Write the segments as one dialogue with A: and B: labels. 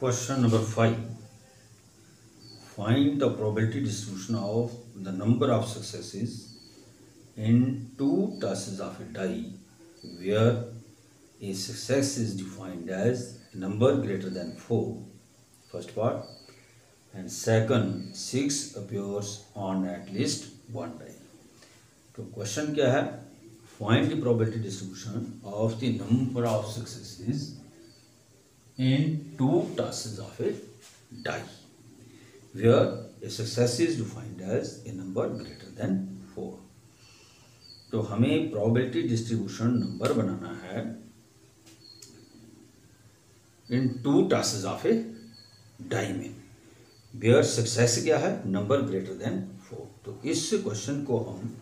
A: Question number 5. Find the probability distribution of the number of successes in two tosses of a die where a success is defined as a number greater than 4, first part, and second 6 appears on at least one die. तो question क्या है? Find the probability distribution of the number of successes in two tosses of a die where a success is defined as a number greater than 4. तो हमें probability distribution number बनाना है in two tosses of a die में where success क्या है? Number greater than 4. तो इस question को हम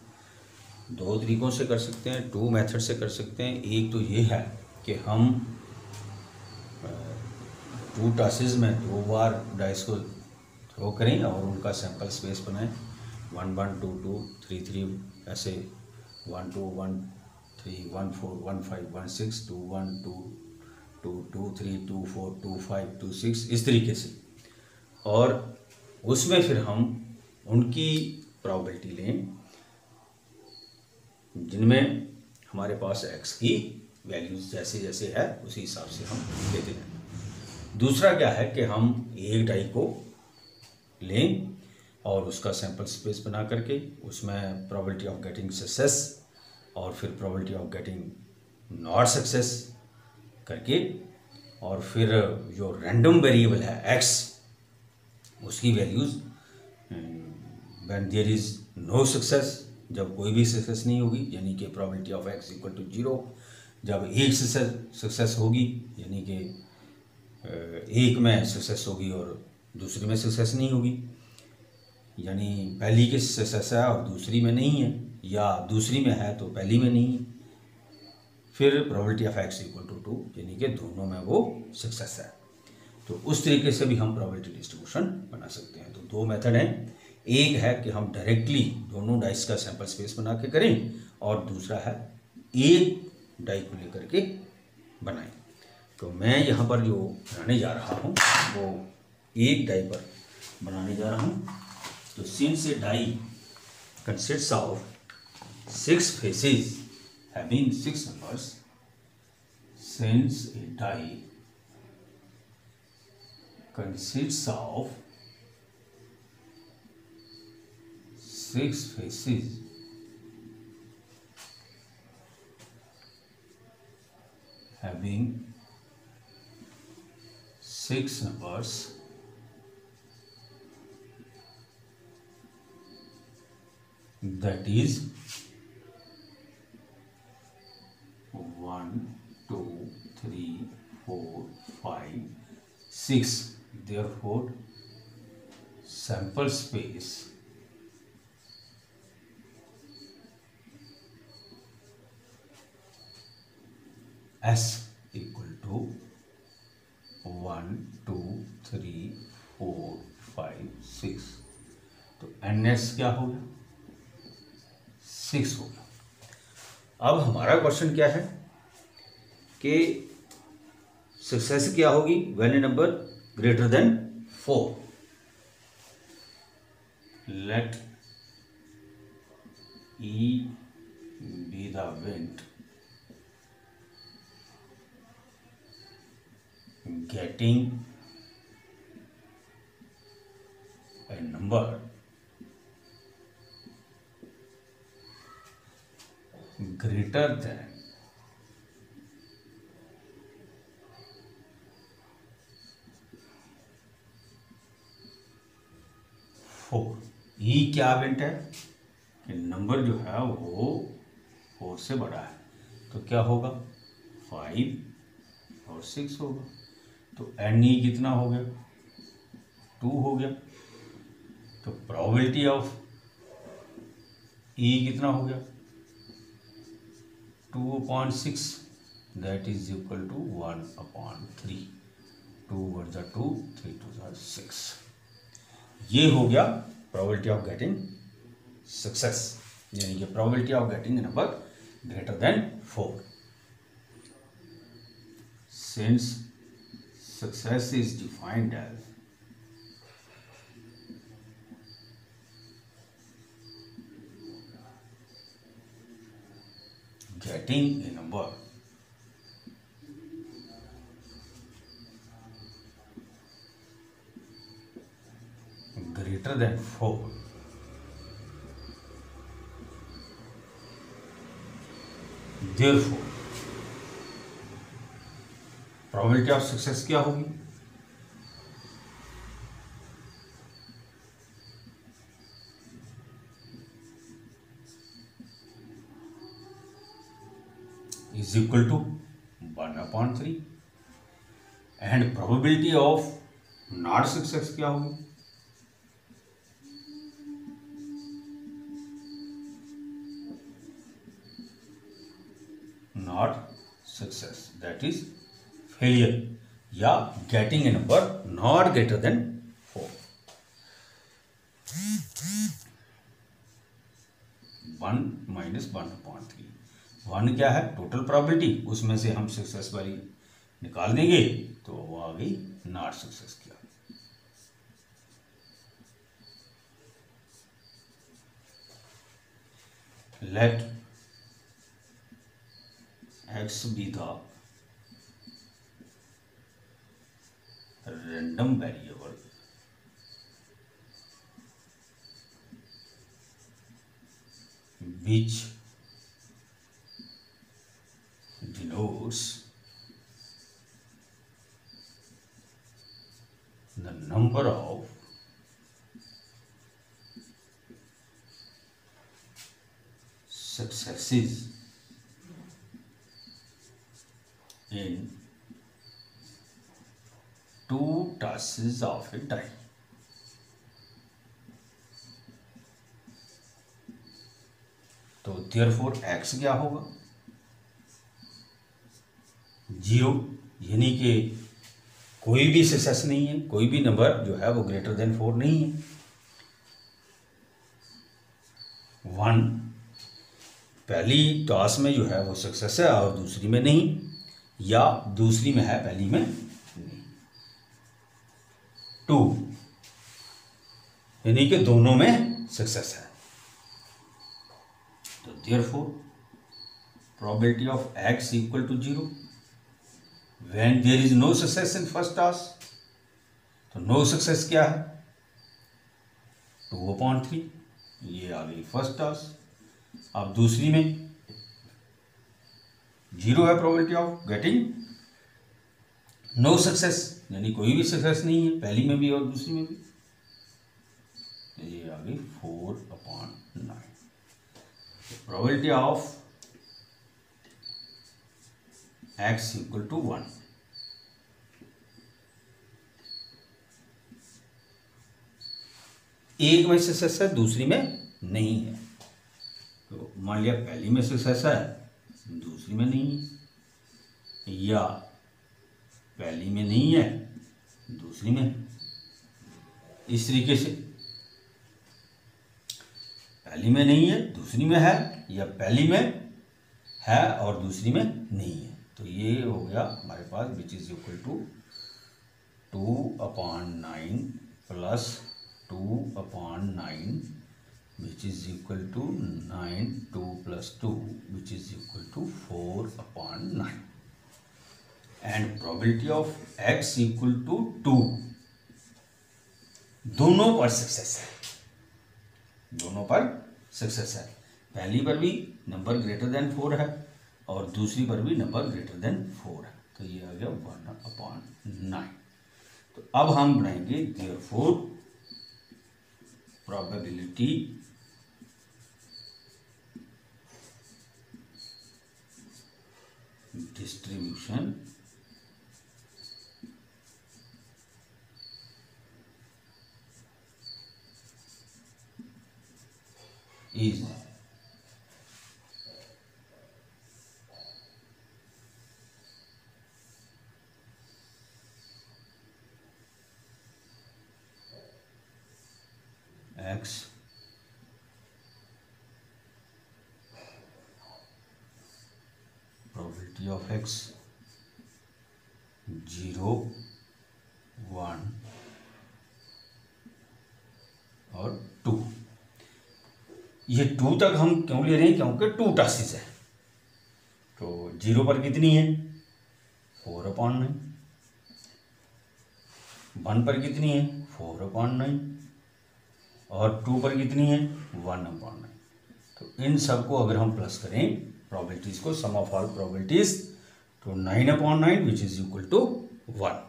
A: दो तरीकों से कर सकते हैं, टू मेथड से कर सकते हैं. एक तो ये है कि हम टू टॉसेस में दो बार डाइस को थ्रो करें और उनका सैंपल स्पेस बनाएं. 1 1 2 2 3 3 ऐसे 1 2 1 3 1 4 1 5 1 6 2 1 2 2 2 3 2 4 2 5 2 6 इस तरीके से, और उसमें फिर हम उनकी प्रोबेबिलिटी लें जिनमें हमारे पास x की वैल्यूज जैसे जैसे है उसी हिसाब से हम लेते हैं. दूसरा क्या है कि हम एक डाई को लें और उसका सैंपल स्पेस बना करके उसमें प्रोबेबिलिटी ऑफ गेटिंग सक्सेस और फिर probability of getting not success करके, और फिर जो रैंडम वेरिएबल है x उसकी values when there is no success, जब कोई भी सक्सेस नहीं होगी यानी कि probability of x equal to 0, जब एक सक्सेस होगी यानी कि एक में सक्सेस होगी और दूसरी में सक्सेस नहीं होगी, यानी पहली की सक्सेस है और दूसरी में नहीं है, या दूसरी में है तो पहली में नहीं है. फिर probability of x equal to 2 यानी कि दोनों में वो सक्सेस है. तो उस तरीके से भी हम प्रोबेबिलिटी डिस्ट्रीब्यूशन बना सकते हैं. तो दो मेथड हैं, एक है कि हम डायरेक्टली दोनों डाइस का सैंपल स्पेस बना के करें और दूसरा है एक डाई को लेकर के बनाएं. तो मैं यहाँ पर जो बनाने जा रहा हूँ वो एक डाई पर बनाने जा रहा हूँ. तो since a die consists of 6 faces having 6 numbers, since a die consists of 6 faces having 6 numbers, that is 1 2 3 4 5 6. Therefore sample space S equal to 1 2 3 4 5 6. तो NS क्या हो गया? 6 हो गया. अब हमारा क्वेश्चन क्या है कि सक्सेस क्या होगी when a number greater than 4. Let E be the event getting a number greater than 4. ई क्या इवेंट है कि नंबर जो है वो 4 से बड़ा है, तो क्या होगा? 5 और 6 होगा. तो एन ई कितना हो गया? 2 हो गया. तो प्रोबेबिलिटी ऑफ ई कितना हो गया? 2/6, दैट इज इक्वल टू 1/3. 2 × 2 3 × 6. ये हो गया प्रोबेबिलिटी ऑफ गेटिंग सक्सेस, यानी कि probability of getting number greater than 4. Since success is defined as getting a number greater than 4 therefore probability of success क्या होगी? is equal to 1/3 and probability of not success क्या होगी? not success, that is failure या getting a number not greater than 4. 1 minus 1/3. 1 क्या है? Total probability, उसमें से हम सक्सेस वाली निकाल देंगे तो वो आ गई नॉट सक्सेस की। Let x be the random variable which denotes the number of successes in 2 tosses of a die. तो therefore x क्या होगा? 0, यानी कि कोई भी सक्सेस नहीं है, कोई भी नंबर जो है वो ग्रेटर देन 4 नहीं है। 1 पहली टॉस में जो है वो सक्सेस है और दूसरी में नहीं, या दूसरी में है पहली में नहीं। 2 यानी कि दोनों में सक्सेस है। तो therefore probability of x equal to 0 when there is no success in first toss। तो नो सक्सेस क्या है? 2/3, ये आ गई फर्स्ट टॉस। अब दूसरी में 0 है probability of getting no success, यानी कोई भी सक्सेस नहीं है पहली में भी और दूसरी में भी। ये आ गई 4/9। Probability of x equal to 1। एक में सक्सेस है, दूसरी में नहीं है। तो मान लिया पहली में सक्सेस है, दूसरी में नहीं है, या पहली में नहीं है, दूसरी में। इस तरीके से पहली में नहीं है, दूसरी में है, या पहली में है और दूसरी में नहीं है। तो ये हो गया हमारे पास which is equal to 2/9 plus 2/9 which is equal to 9, 2 plus 2 which is equal to 4/9 and probability of x equal to 2। दोनों पर सक्सेस है, दोनों पर सक्सेस है। पहली पर भी नंबर ग्रेटर देन 4 है और दूसरी पर भी नंबर ग्रेटर देन 4 है। तो ये आ गया 1/9। तो अब हम बनाएंगे therefore probability distribution is x probability of x 0 ये 2 तक हम क्यों ले रहे हैं, क्योंकि 2 टासिस है। तो 0 पर कितनी है 4/9, 1 पर कितनी है 4/9 और 2 पर कितनी है 1/9। तो इन सब को अगर हम प्लस करें प्रोबेबिलिटीज को, सम ऑफ ऑल प्रोबेबिलिटीज, तो 9/9 which is equal to 1।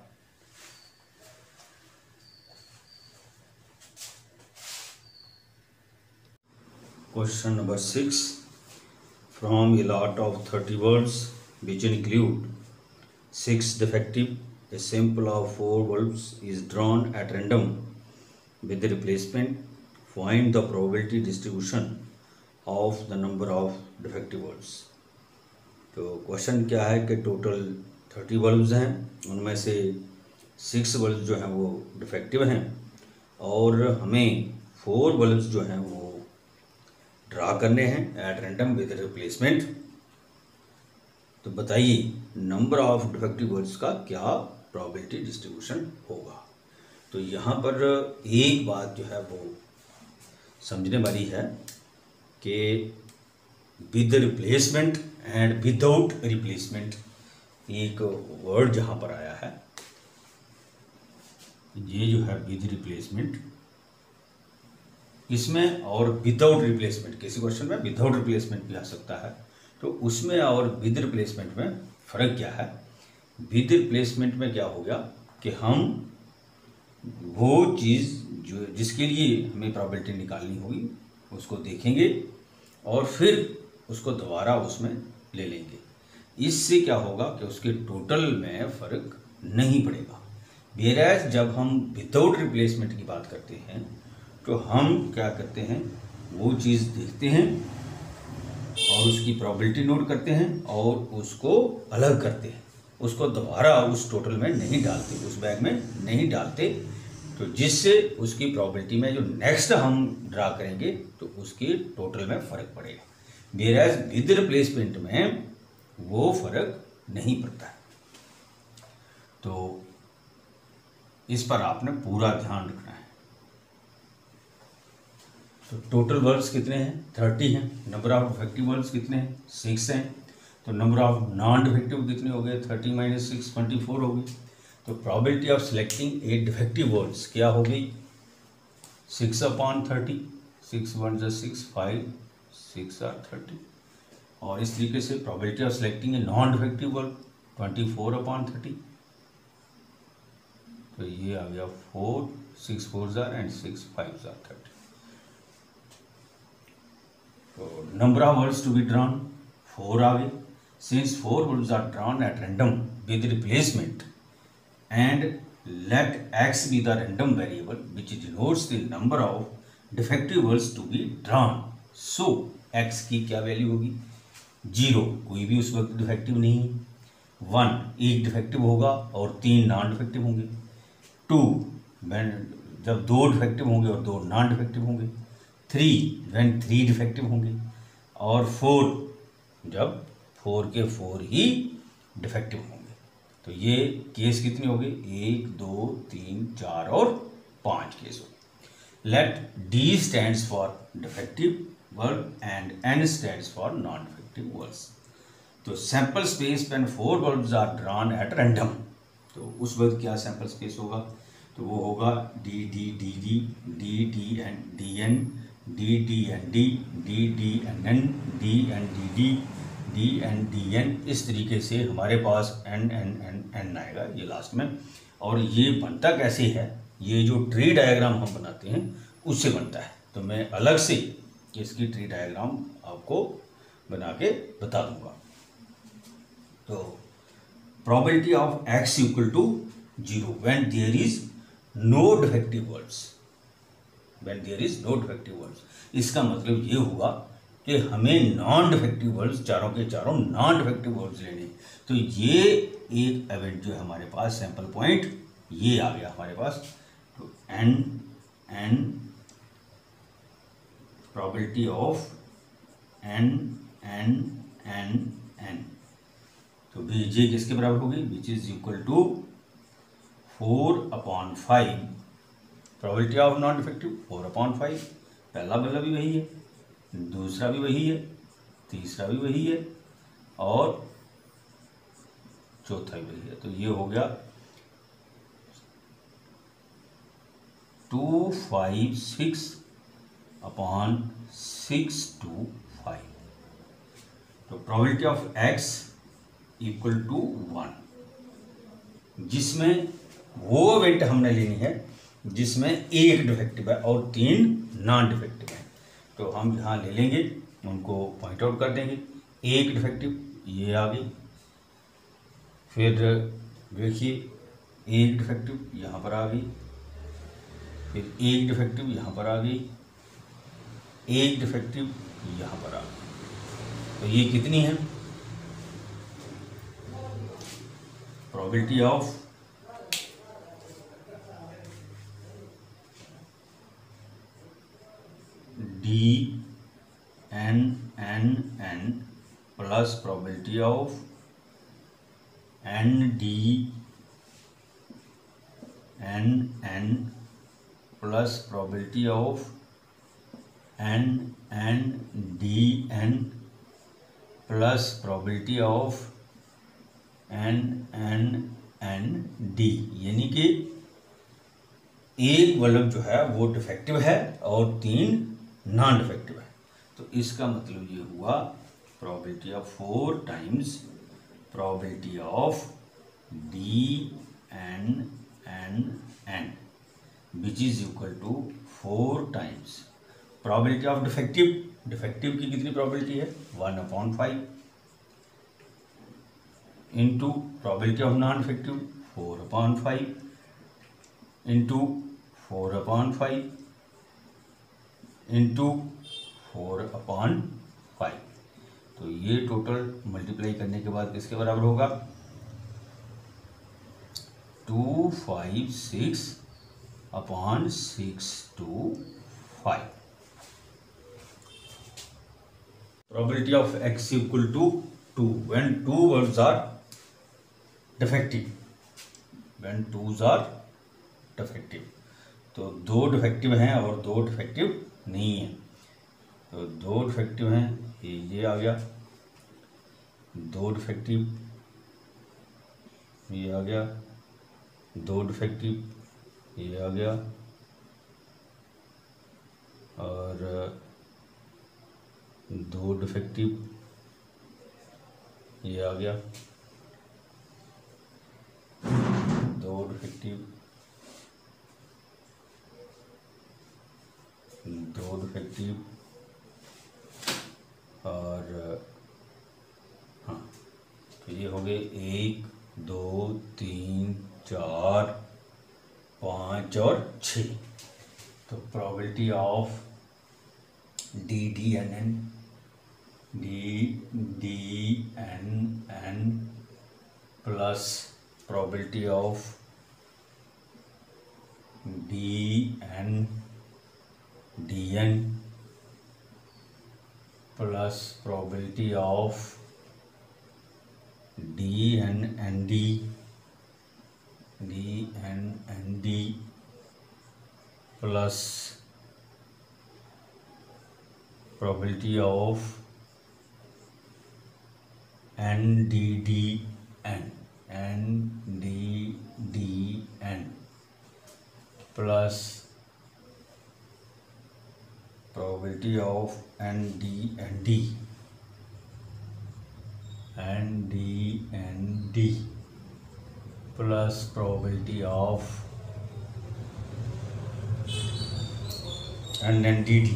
A: Question number 6. From a lot of 30 words which include 6 defective, a sample of 4 bulbs is drawn at random with the replacement. Find the probability distribution of the number of defective bulbs. तो question क्या है कि total 30 bulbs हैं, उनमें से 6 bulb जो हैं वो डिफेक्टिव हैं और हमें 4 बल्ब्स जो हैं वो ड्रा करने हैं एट रैंडम विद रिप्लेसमेंट। तो बताइए नंबर ऑफ डिफेक्टिव बल्ब्स का क्या प्रोबेबिलिटी डिस्ट्रीब्यूशन होगा। तो यहाँ पर एक बात जो है वो समझने वाली है कि with replacement and without replacement एक वर्ड जहाँ पर आया है, ये जो है विद रिप्लेसमेंट, इसमें और विदाउट रिप्लेसमेंट, किसी क्वेश्चन में विदाउट रिप्लेसमेंट भी आ सकता है, तो उसमें और विद रिप्लेसमेंट में फ़र्क क्या है। विद रिप्लेसमेंट में क्या हो गया कि हम वो चीज़ जो जिसके लिए हमें प्रोबेबिलिटी निकालनी होगी उसको देखेंगे और फिर उसको दोबारा उसमें ले लेंगे। इससे क्या होगा कि उसके टोटल में फ़र्क नहीं पड़ेगा। वेयरएज जब हम विदाउट रिप्लेसमेंट की बात करते हैं तो हम क्या करते हैं, वो चीज़ देखते हैं और उसकी प्रोबेबिलिटी नोट करते हैं और उसको अलग करते हैं, उसको दोबारा उस टोटल में नहीं डालते, उस बैग में नहीं डालते, तो जिससे उसकी प्रोबेबिलिटी में जो नेक्स्ट हम ड्रा करेंगे तो उसकी टोटल में फ़र्क पड़ेगा। वेयरएज विद रिप्लेसमेंट में वो फ़र्क नहीं पड़ता है। तो इस पर आपने पूरा ध्यान रखना है। तो टोटल बल्ब्स कितने हैं 30 हैं, नंबर ऑफ डिफेक्टिव बल्ब्स कितने हैं 6 हैं, तो नंबर ऑफ नॉन डिफेक्टिव कितने हो गए 30 - 6 24 हो गई। तो probability of selecting A defective bulbs क्या हो गई 6/30, 6 1 = 6, 5 6 are 30। और इस तरीके से probability of selecting a non defective bulb 24/30। तो ये आ गया 4 6 4s are and 6 5s are 30। तो number of bulbs to be drawn 4 आ गए। Since 4 bulbs are drawn at random with replacement and let x be the random variable which denotes the number of defective bulbs to be drawn, so x की क्या value होगी 0, कोई भी उस वक्त defective नहीं है, 1 एक डिफेक्टिव होगा और 3 नॉन डिफेक्टिव होंगे, 2 जब 2 डिफेक्टिव होंगे और 2 नॉन डिफेक्टिव होंगे, 3 व्हेन 3 डिफेक्टिव होंगे और 4 जब 4 के 4 ही डिफेक्टिव होंगे। तो ये केस कितने हो गए 1 2 3 4 और 5 केस हो गए। Let D stands for defective bulb and N stands for non defective bulbs. तो sample space when 4 bulbs are drawn at random, तो उस वक्त क्या सैंपल स्पेस होगा, तो वो होगा D D D D D D and DN D D and D D D and N D and D D D and DN। इस तरीके से हमारे पास N N N N आएगा ये लास्ट में। और ये बनता कैसे है, ये जो ट्री डायग्राम हम बनाते हैं उससे बनता है। तो मैं अलग से इसकी ट्री डायग्राम आपको बना के बता दूंगा। तो probability of x equal to 0 when there is no defective bulbs, when there is no defective bulbs. इसका मतलब ये हुआ कि हमें नॉन डिफेक्टिव बल्ब्स, चारों के चारों नॉन डिफेक्टिव बल्ब्स लेने। तो ये एक इवेंट जो है हमारे पास सैंपल पॉइंट ये आ गया हमारे पास। तो n probability of n n n n, तो बीजे किसके बराबर होगी which is equal to 4/5। Probability of non defective 4/5, पहला वाला भी वही है दूसरा भी वही है, तीसरा भी वही है और चौथा भी वही है। तो ये हो गया 256/625। तो probability of x equal to 1, जिसमें वो इवेंट हमने लेनी है जिसमें एक डिफेक्टिव है और 3 नॉन डिफेक्टिव है। तो हम यहाँ ले लेंगे, उनको पॉइंट आउट कर देंगे। एक डिफेक्टिव ये आ गई, फिर देखिए एक डिफेक्टिव यहाँ पर आ गई, फिर एक डिफेक्टिव यहाँ पर आ गई, एक डिफेक्टिव यहाँ पर आ गई। तो ये कितनी है? Probability of DNNN plus probability of NDNN plus probability of NNDN plus probability of NNND, यानी कि एक बल्ब जो है वो डिफेक्टिव है और 3 नॉन डिफेक्टिव है। तो इसका मतलब ये हुआ probability of 4 times probability of DNNN which is equal to 4 times probability of defective. Defective की कितनी प्रोबेबिलिटी है? 1/5 into probability of non defective 4/5 into 4/5 into 4/5। तो ये टोटल मल्टीप्लाई करने के बाद किसके बराबर होगा? 256/625। Probability of x equal to 2 when 2 words are defective. When 2s are defective. तो 2 डिफेक्टिव हैं और 2 डिफेक्टिव नहीं है। तो 2 डिफेक्टिव हैं, ये आ गया, 2 डिफेक्टिव ये आ गया, 2 डिफेक्टिव ये आ गया और 2 डिफेक्टिव ये आ गया, 2 डिफेक्टिव 2 डिफेक्टिव और हाँ, तो ये हो गए 1 2 3 4 5 और 6। तो probability of DNNN plus probability of DNDN plus probability of DNND plus probability of NDDN plus probability of NDND plus probability of NNDD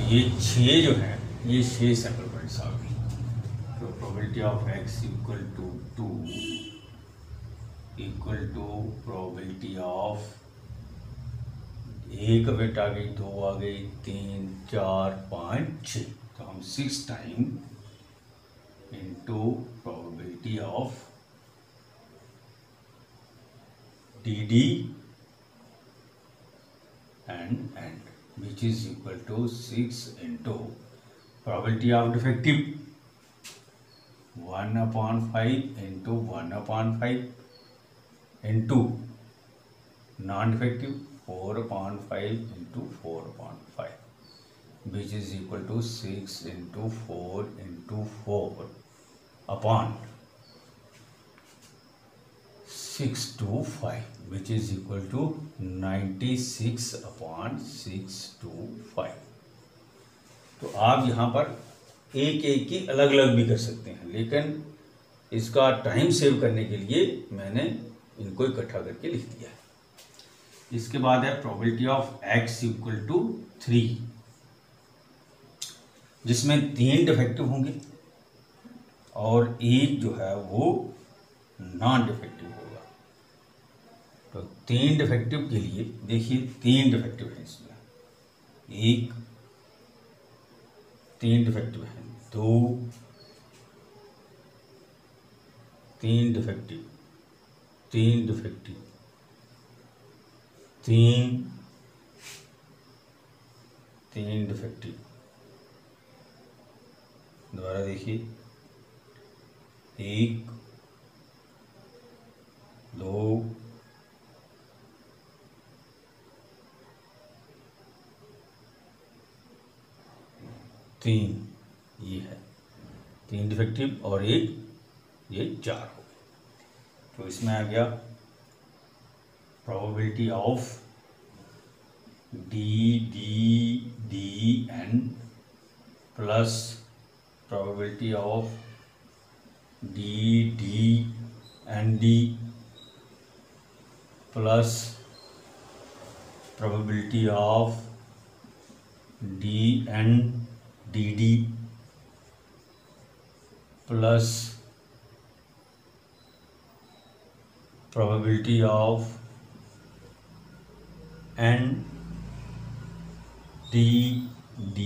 A: ये 6 जो है ये 6 सैंपल पॉइंट्स आ गई। तो probability of x equal to 2 equal to probability of 1 bit आ गई, 2 आ गई, 3 4 5 6। तो हम 6 time into probability of DD and which is equal to 6 into probability of defective 1/5 into 1/5 into non defective 4/5 into 4/5 which is equal to 6 into 4 into 4 upon 6 to 5 which is equal to 96/6 to 5। तो आप यहाँ पर एक एक की अलग अलग भी कर सकते हैं, लेकिन इसका टाइम सेव करने के लिए मैंने इनको इकट्ठा करके लिख दिया है। इसके बाद है probability of x equal to 3, जिसमें 3 डिफेक्टिव होंगे और एक जो है वो नॉन डिफेक्टिव होगा। तो 3 डिफेक्टिव के लिए देखिए 3 डिफेक्टिव है इसमें, 3 डिफेक्टिव है, 2 3 डिफेक्टिव, 3 डिफेक्टिव, 3 डिफेक्टिव। दोबारा देखिए 1 2 3, ये है 3 डिफेक्टिव और एक ये 4 हो गए। तो इसमें आ गया probability of DN plus probability of DD plus probability of DD plus probability of NDD।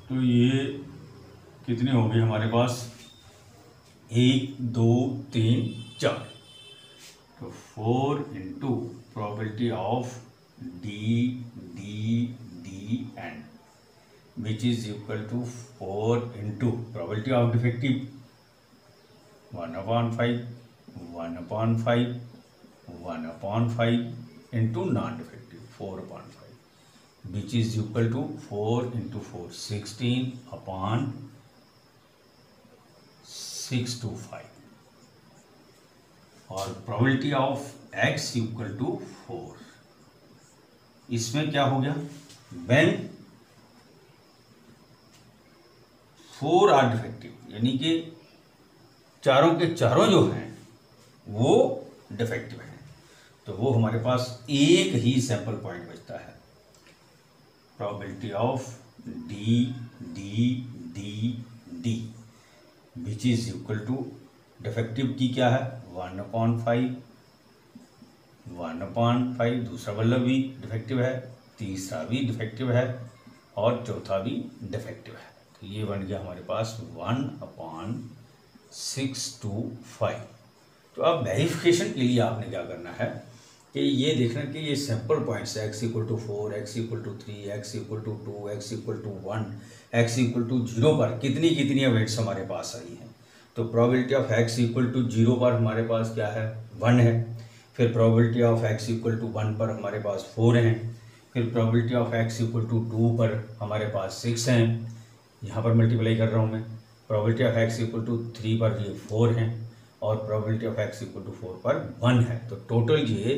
A: तो ये कितने हो गए हमारे पास, 1 2 3 4। तो 4 into probability of DN which is equal to 4 into probability of defective 1/5 into non defective 4/5 which is equal to 4 into 4 16/6 to 5 और probability of x equal to 4। इसमें क्या हो गया, व्हेन 4 आर डिफेक्टिव, यानी कि चारों के चारों जो हैं वो डिफेक्टिव हैं, तो वो हमारे पास एक ही सैंपल पॉइंट बचता है। Probability of D which is equal to defective की क्या है 1/5, दूसरा वाला भी डिफेक्टिव है, तीसरा भी डिफेक्टिव है और चौथा भी डिफेक्टिव है। तो ये बन गया हमारे पास 1/6 to 5। तो अब वेरिफिकेशन के लिए आपने क्या करना है कि ये देखना कि ये sample points x equal to 4, x equal to 3, x equal to 2, x equal to 1, x equal to 0 पर कितनी इवेंट्स हमारे पास आई हैं। तो probability of x equal to 0 पर हमारे पास क्या है 1 है, फिर probability of x equal to 1 पर हमारे पास 4 हैं, फिर probability of x equal to 2 पर हमारे पास 6 हैं, यहाँ पर मल्टीप्लाई कर रहा हूँ मैं। Probability of x equal to 3 पर ये 4 हैं और probability of x equal to 4 पर 1 है। तो टोटल ये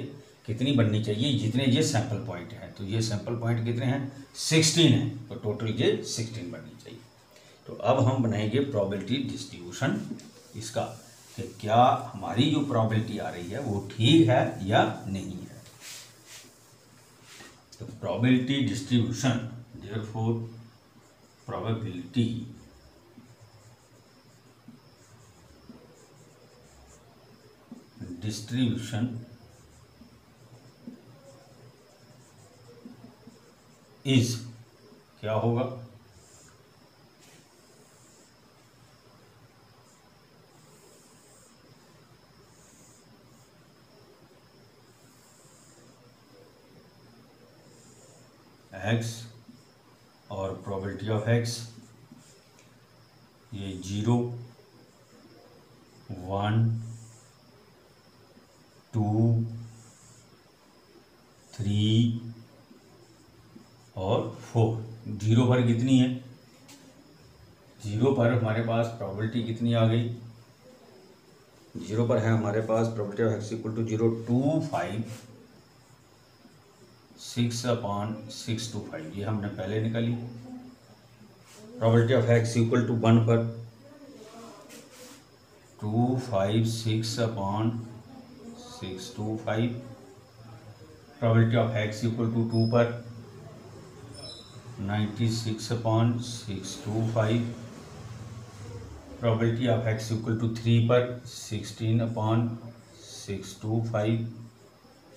A: कितनी बननी चाहिए, जितने ये सैंपल पॉइंट हैं, तो ये सैंपल पॉइंट कितने हैं 16 हैं, तो टोटल ये 16 बननी चाहिए। तो अब हम बनाएंगे प्रोबेबिलिटी डिस्ट्रीब्यूशन इसका, कि क्या हमारी जो प्रोबेबिलिटी आ रही है वो ठीक है या नहीं है। तो probability distribution, therefore probability distribution is क्या होगा, x और प्रोबेबिलिटी ऑफ x ये 0 1 2, 3 और 4। 0 पर कितनी है? 0 पर हमारे पास प्रोबेबिलिटी कितनी आ गई? 0 पर है हमारे पास probability of x equal to 0, 2, 5, 6/625। ये हमने पहले निकाली। Probability of x equal to 1 पर 2, 5, 6/625। Probability of x equal to 2 पर 96/625। Probability of x equal to 3 पर 16/625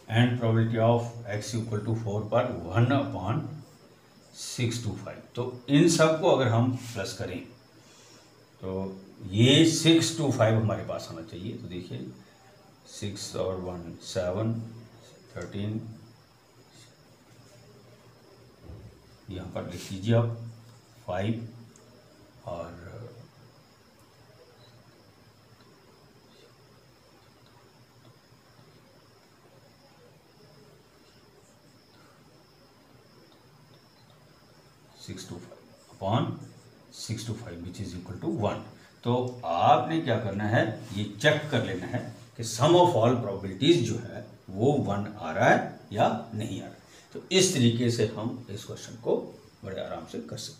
A: and probability of x equal to 4 पर 1/625। तो इन सब को अगर हम प्लस करें तो ये 625 हमारे पास आना चाहिए। तो देखिए 6 और 1 7, 13, यहाँ पर लिख लीजिए आप 5 और 625/625 विच इज इक्वल टू 1। तो आपने क्या करना है, ये चेक कर लेना है कि सम ऑफ ऑल प्रोबेबिलिटीज जो है वो 1 आ रहा है या नहीं आ रहा है। तो इस तरीके से हम इस क्वेश्चन को बड़े आराम से कर सकते हैं।